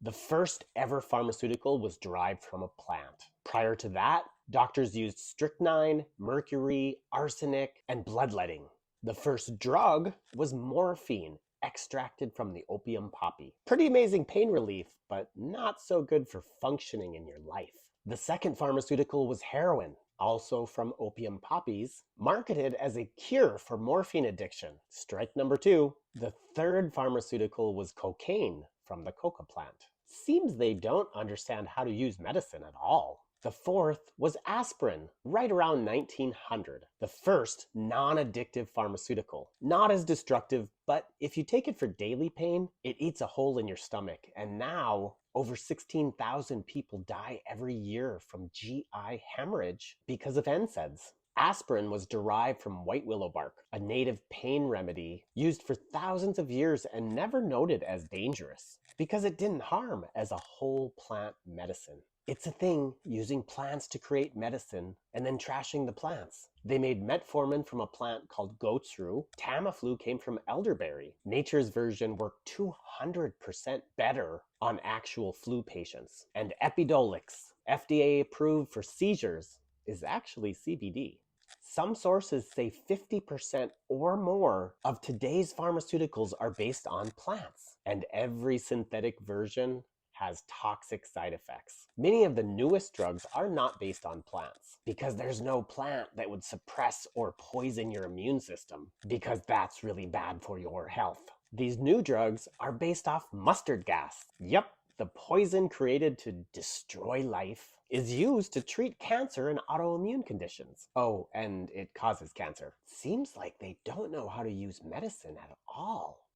The first ever pharmaceutical was derived from a plant. Prior to that, doctors used strychnine, mercury, arsenic, and bloodletting. The first drug was morphine, extracted from the opium poppy. Pretty amazing pain relief, but not so good for functioning in your life. The second pharmaceutical was heroin, also from opium poppies, marketed as a cure for morphine addiction. Strike number two. The third pharmaceutical was cocaine from the coca plant. Seems they don't understand how to use medicine at all. The fourth was aspirin, right around 1900, the first non-addictive pharmaceutical. Not as destructive, but if you take it for daily pain, it eats a hole in your stomach. And now, over 16,000 people die every year from GI hemorrhage because of NSAIDs. Aspirin was derived from white willow bark, a native pain remedy used for thousands of years and never noted as dangerous because it didn't harm as a whole plant medicine. It's a thing using plants to create medicine and then trashing the plants. They made metformin from a plant called goat's rue. Tamiflu came from elderberry. Nature's version worked 200% better on actual flu patients. And Epidiolex, FDA approved for seizures, is actually CBD. Some sources say 50% or more of today's pharmaceuticals are based on plants, and every synthetic version has toxic side effects. Many of the newest drugs are not based on plants because there's no plant that would suppress or poison your immune system because that's really bad for your health. These new drugs are based off mustard gas. Yep, the poison created to destroy life is used to treat cancer and autoimmune conditions. Oh, and it causes cancer. Seems like they don't know how to use medicine at all.